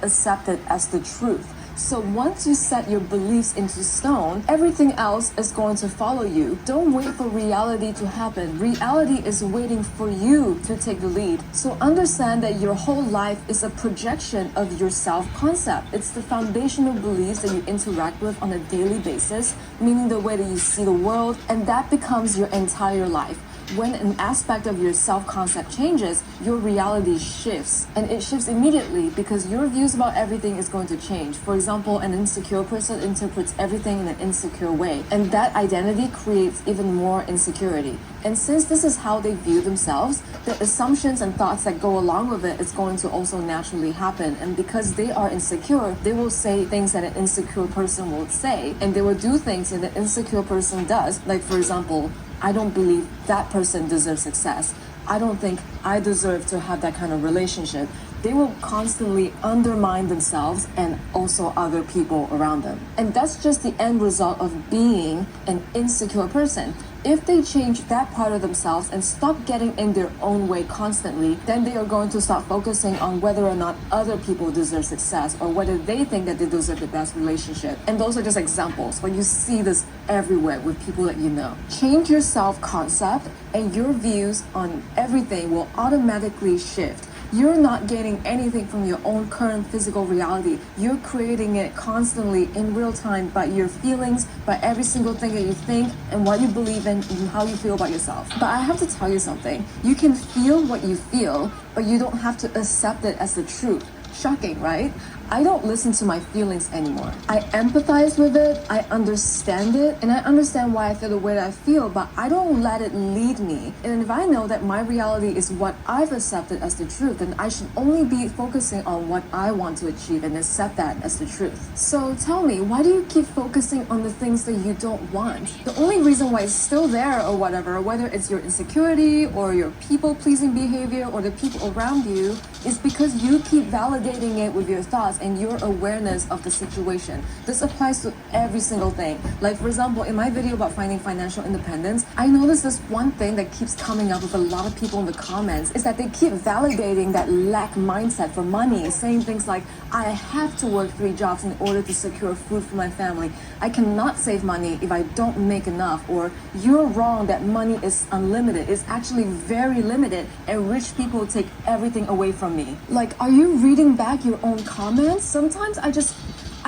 accept it as the truth. So once you set your beliefs into stone, everything else is going to follow you. Don't wait for reality to happen. Reality is waiting for you to take the lead. So understand that your whole life is a projection of your self-concept. It's the foundational beliefs that you interact with on a daily basis, meaning the way that you see the world, and that becomes your entire life. When an aspect of your self-concept changes, your reality shifts, and it shifts immediately because your views about everything is going to change. For example, an insecure person interprets everything in an insecure way, and that identity creates even more insecurity. And since this is how they view themselves, the assumptions and thoughts that go along with it is going to also naturally happen. And because they are insecure, they will say things that an insecure person will say, and they will do things that an insecure person does. Like, for example, I don't believe that person deserves success. I don't think I deserve to have that kind of relationship. They will constantly undermine themselves and also other people around them. And that's just the end result of being an insecure person. If they change that part of themselves and stop getting in their own way constantly, then they are going to start focusing on whether or not other people deserve success or whether they think that they deserve the best relationship. And those are just examples, but you see this everywhere with people that you know. Change your self-concept and your views on everything will automatically shift. You're not getting anything from your own current physical reality. You're creating it constantly in real time by your feelings, by every single thing that you think and what you believe in and how you feel about yourself. But I have to tell you something. You can feel what you feel, but you don't have to accept it as the truth. Shocking, right? I don't listen to my feelings anymore. I empathize with it, I understand it, and I understand why I feel the way that I feel, but I don't let it lead me. And if I know that my reality is what I've accepted as the truth, then I should only be focusing on what I want to achieve and accept that as the truth. So tell me, why do you keep focusing on the things that you don't want? The only reason why it's still there or whatever, whether it's your insecurity or your people-pleasing behavior or the people around you, is because you keep validating it with your thoughts and your awareness of the situation. This applies to every single thing. Like, for example, in my video about finding financial independence, I noticed this one thing that keeps coming up with a lot of people in the comments is that they keep validating that lack mindset for money, saying things like, I have to work 3 jobs in order to secure food for my family. I cannot save money if I don't make enough. Or you're wrong that money is unlimited. It's actually very limited and rich people take everything away from me. Like, are you reading back your own comments? Sometimes I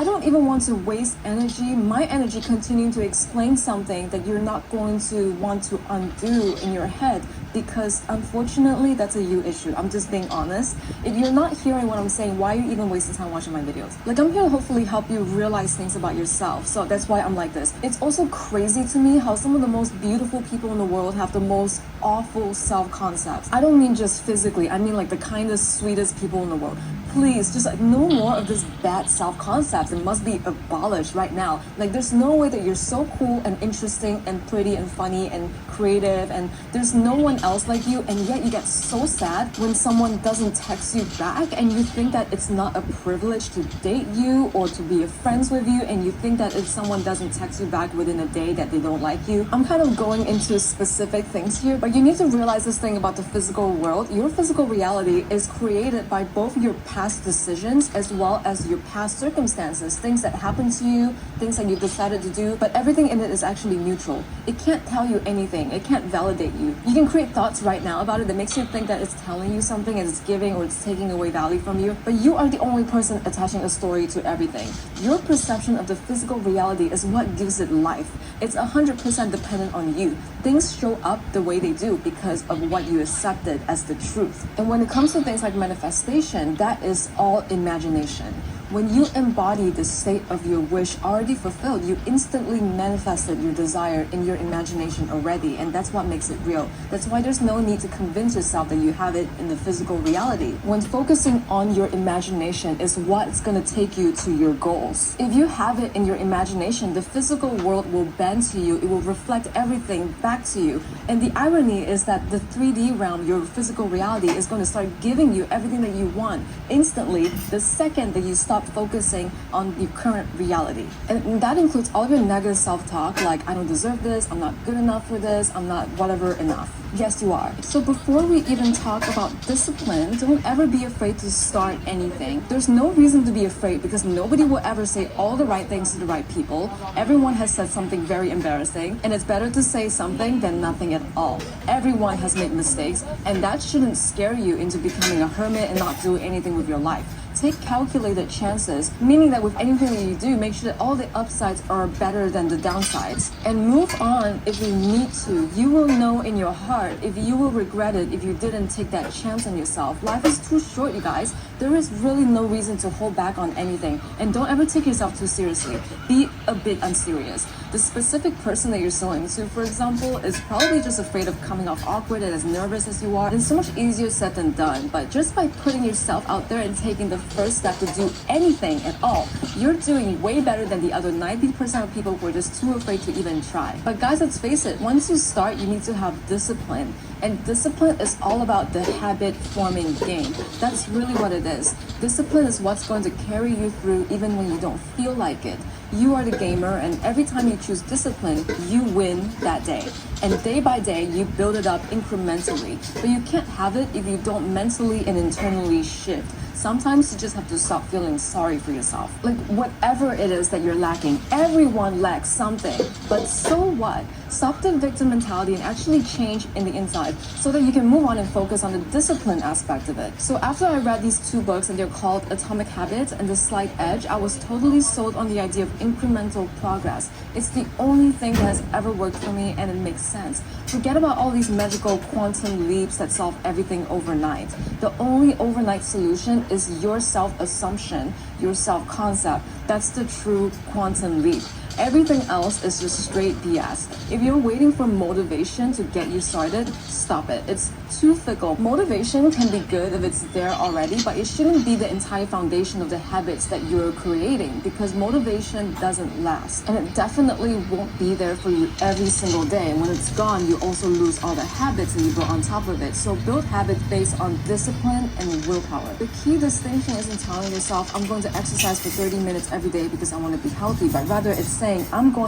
don't even want to waste my energy continuing to explain something that you're not going to want to undo in your head, because unfortunately that's a you issue. I'm just being honest. If you're not hearing what I'm saying, why are you even wasting time watching my videos? Like, I'm here to hopefully help you realize things about yourself. So that's why I'm like this. It's also crazy to me how some of the most beautiful people in the world have the most awful self-concepts. I don't mean just physically, I mean like the kindest, sweetest people in the world. Please, just like, no more of this bad self-concepts. It must be abolished right now. Like, there's no way that you're so cool and interesting and pretty and funny and creative and there's no one else like you, and yet you get so sad when someone doesn't text you back and you think that it's not a privilege to date you or to be friends with you, and you think that if someone doesn't text you back within a day that they don't like you. I'm kind of going into specific things here, but you need to realize this thing about the physical world. Your physical reality is created by both your past decisions as well as your past circumstances, things that happen to you, things that you decided to do, but everything in it is actually neutral. It can't tell you anything. It can't validate you. You can create thoughts right now about it that makes you think that it's telling you something and it's giving or it's taking away value from you, but you are the only person attaching a story to everything. Your perception of the physical reality is what gives it life. It's 100% dependent on you. Things show up the way they do because of what you accepted as the truth. And when it comes to things like manifestation, that is all imagination. When you embody the state of your wish already fulfilled, you instantly manifested your desire in your imagination already, and that's what makes it real. That's why there's no need to convince yourself that you have it in the physical reality. When focusing on your imagination is what's going to take you to your goals. If you have it in your imagination, the physical world will bend to you. It will reflect everything back to you. And the irony is that the 3D realm, your physical reality, is going to start giving you everything that you want instantly the second that you stop stop focusing on your current reality. And that includes all of your negative self-talk, like I don't deserve this, I'm not good enough for this, I'm not whatever enough. Yes, you are. So before we even talk about discipline, don't ever be afraid to start anything. There's no reason to be afraid because nobody will ever say all the right things to the right people. Everyone has said something very embarrassing, and it's better to say something than nothing at all. Everyone has made mistakes, and that shouldn't scare you into becoming a hermit and not doing anything with your life. Take calculated chances, meaning that with anything that you do, make sure that all the upsides are better than the downsides. And move on if you need to. You will know in your heart if you will regret it if you didn't take that chance on yourself. Life is too short, you guys. There is really no reason to hold back on anything. And don't ever take yourself too seriously. Be a bit unserious. The specific person that you're so into, for example, is probably just afraid of coming off awkward and as nervous as you are. It's so much easier said than done. But just by putting yourself out there and taking the first step to do anything at all, you're doing way better than the other 90% of people who are just too afraid to even try. But guys, let's face it, once you start, you need to have discipline. And discipline is all about the habit forming game. That's really what it is. Discipline is what's going to carry you through even when you don't feel like it. You are the gamer, and every time you choose discipline, you win that day. And day by day, you build it up incrementally. But you can't have it if you don't mentally and internally shift. Sometimes you just have to stop feeling sorry for yourself. Like whatever it is that you're lacking, everyone lacks something. But so what? Stop the victim mentality and actually change in the inside so that you can move on and focus on the discipline aspect of it. So after I read these two books, and they're called Atomic Habits and The Slight Edge, I was totally sold on the idea of incremental progress. It's the only thing that has ever worked for me, and it makes sense. Forget about all these magical quantum leaps that solve everything overnight. The only overnight solution is your self-assumption, your self-concept. That's the true quantum leap. Everything else is just straight BS. If you're waiting for motivation to get you started, stop it. It's too fickle. Motivation can be good if it's there already, but it shouldn't be the entire foundation of the habits that you're creating, because motivation doesn't last. And it definitely won't be there for you every single day. And when it's gone, you also lose all the habits that you built on top of it. So build habits based on discipline and willpower. The key distinction isn't telling yourself, I'm going to exercise for 30 minutes every day because I want to be healthy, but rather it's saying, I'm going